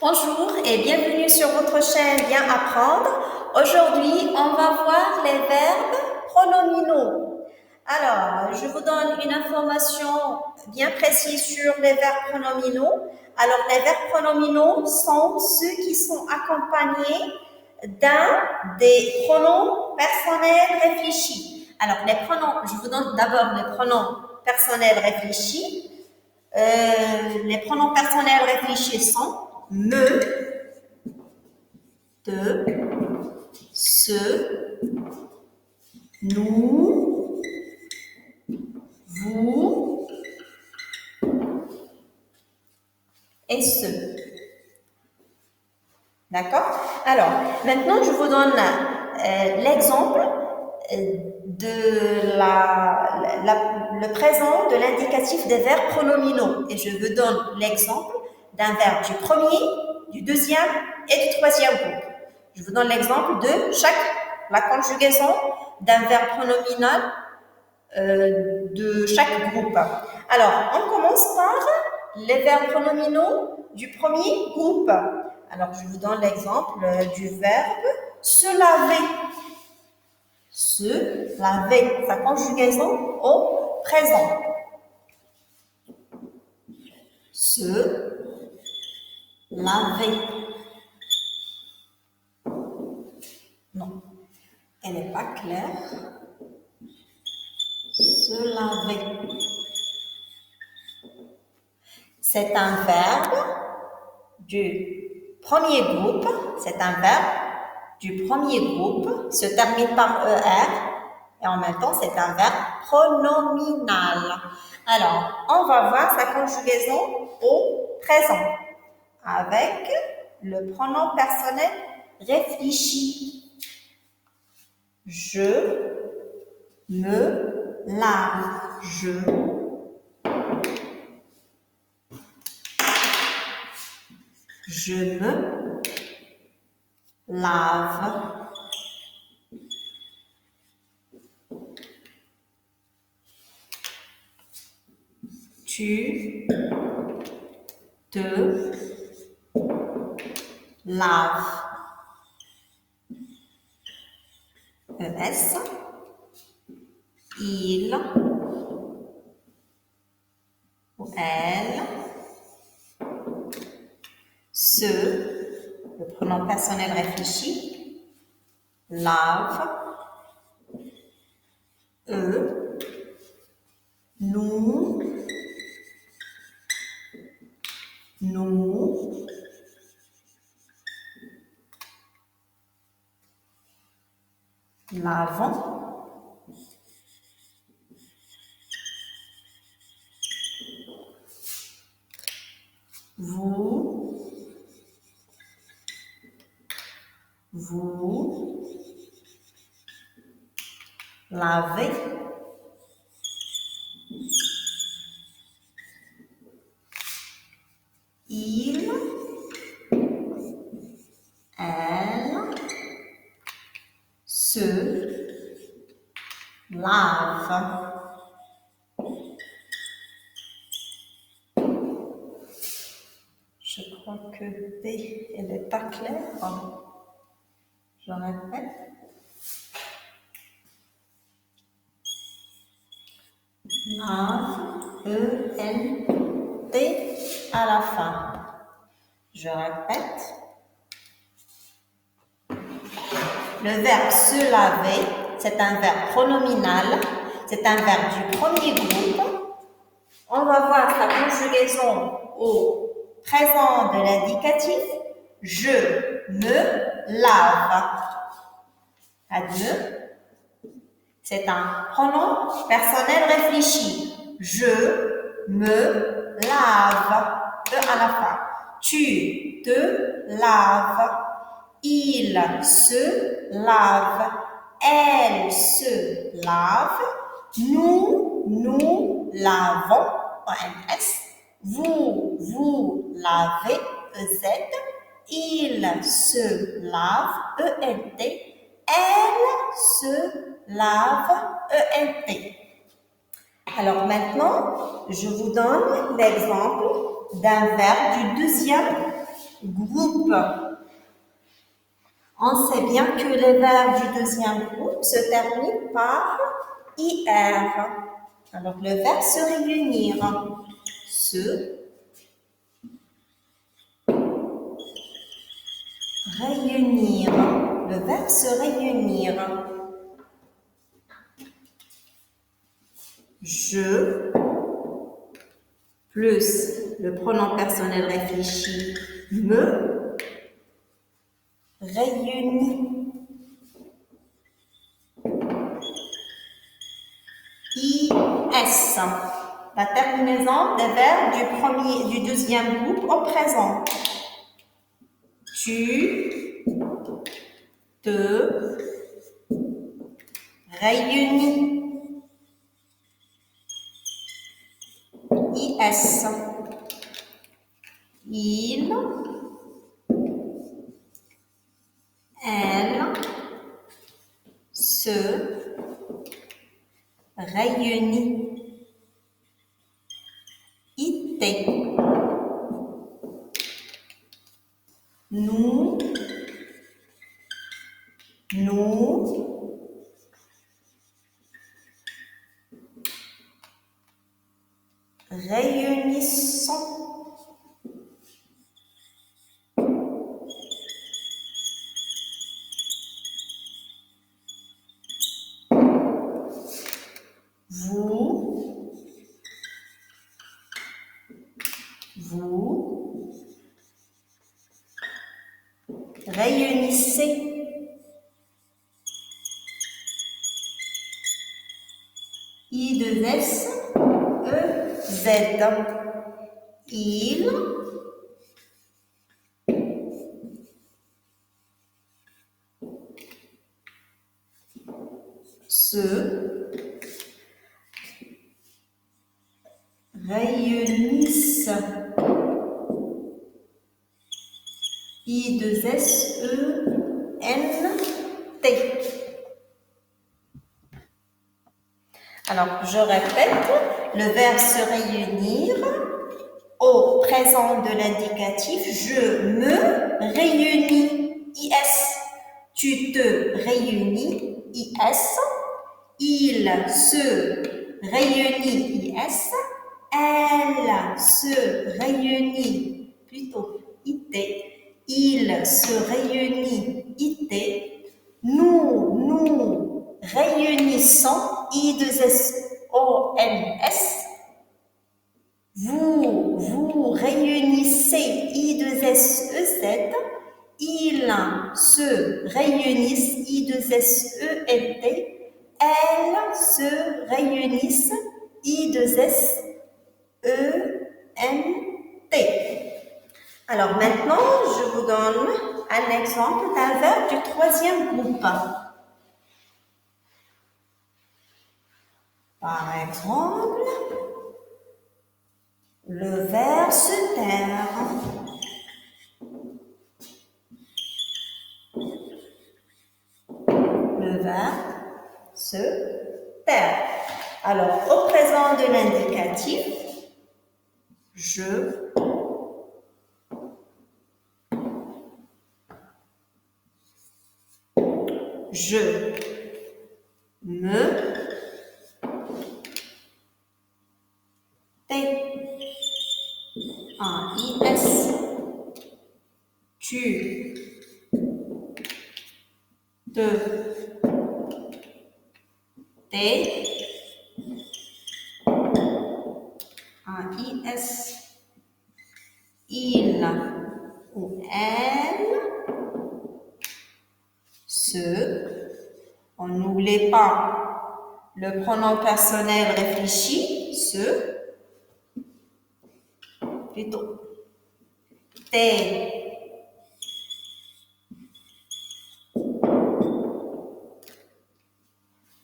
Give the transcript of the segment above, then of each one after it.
Bonjour et bienvenue sur votre chaîne Bien Apprendre. Aujourd'hui, on va voir les verbes pronominaux. Alors, je vous donne une information bien précise sur les verbes pronominaux. Alors, les verbes pronominaux sont ceux qui sont accompagnés d'un des pronoms personnels réfléchis. Alors, les pronoms, je vous donne d'abord les pronoms personnels réfléchis. Les pronoms personnels réfléchis sont me, te, ce, nous, vous et ce. D'accord? Alors, maintenant, je vous donne l'exemple de le présent de l'indicatif des verbes pronominaux. Et je vous donne l'exemple d'un verbe du premier, du deuxième et du troisième groupe. Je vous donne l'exemple de la conjugaison d'un verbe pronominal de chaque groupe. Alors, on commence par les verbes pronominaux du premier groupe. Alors, je vous donne l'exemple du verbe se laver. Se laver, sa conjugaison au présent. Se laver. Non, elle n'est pas claire. Se laver. C'est un verbe du premier groupe. C'est un verbe du premier groupe, se termine par ER et en même temps c'est un verbe pronominal. Alors, on va voir sa conjugaison au présent avec le pronom personnel réfléchi. Je me lave. Je me lave. Tu te laves. ES. Il ou elle. Se, le pronom personnel réfléchi, lave, eux, nous, lavons, vous lavez, il, elle, se lave. Je crois que B, elle n'est pas claire. Je répète. Lave, E-N-T à la fin. Je répète. Le verbe se laver, c'est un verbe pronominal. C'est un verbe du premier groupe. On va voir sa conjugaison au présent de l'indicatif. Je me lave. À deux. C'est un pronom personnel réfléchi. Je me lave. E à la fin. Tu te laves. Il se lave. Elle se lave. Nous lavons. ONS. Vous lavez. EZ. Il se lave. ENT. Elle se lave, ENT. Alors maintenant, je vous donne l'exemple d'un verbe du deuxième groupe. On sait bien que les verbes du deuxième groupe se terminent par IR. Alors, le verbe se réunir. Se réunir. Le verbe se réunir. Je plus le pronom personnel réfléchi me réunit. IS. La terminaison des verbes du deuxième groupe au présent. Tu te réunis. IS. Il, elle se réunit. IT. Nous réunissons. Vous réunissez. I2S, EZ. Il se réunissent. I2SENT. Alors, je répète, le verbe se réunir au présent de l'indicatif, je me réunis, IS. Tu te réunis, IS. Il se réunit, IS. Elle se réunit, plutôt IT. Il se réunit, IT. Nous réunissons, I2SONS. Vous réunissez, I2SEZ. Ils se réunissent, I2SENT. Elles se réunissent, I2SENT. Alors maintenant, je vous donne un exemple d'un verbe du troisième groupe. Par exemple, le verbe se taire. Le verbe se taire. Alors, au présent de l'indicatif, je me tais. Un IS. Tu te tais. Un IS. Il ou elle se. On n'oublie pas le pronom personnel réfléchi, se, plutôt, tais.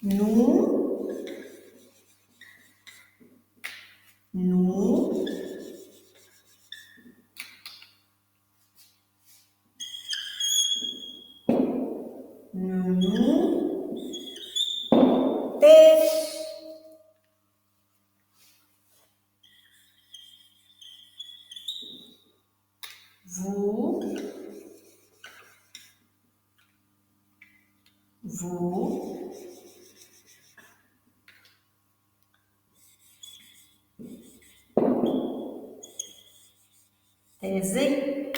Nous tais. Vous vous, vous, taisez.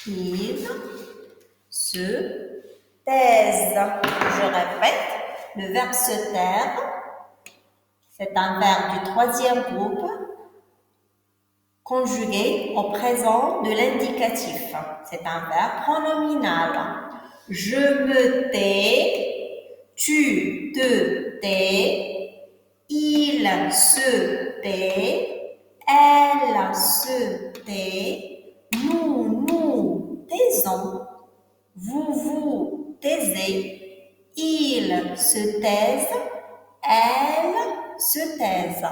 Ils se taisent. Je répète, le verbe se taire, c'est un verbe du troisième groupe conjugué au présent de l'indicatif. C'est un verbe pronominal. Je me tais, tu te tais, il se tait, elle se tait, nous taisons, vous taisez, ils se taisent, elles se taisent.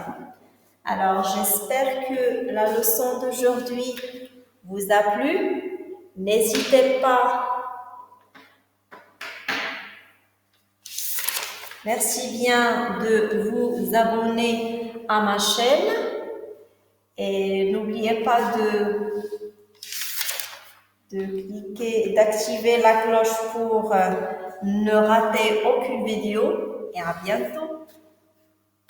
Alors, j'espère que la leçon d'aujourd'hui vous a plu. N'hésitez pas. Merci bien de vous abonner à ma chaîne. Et n'oubliez pas de cliquer, d'activer la cloche pour ne rater aucune vidéo. Et à bientôt.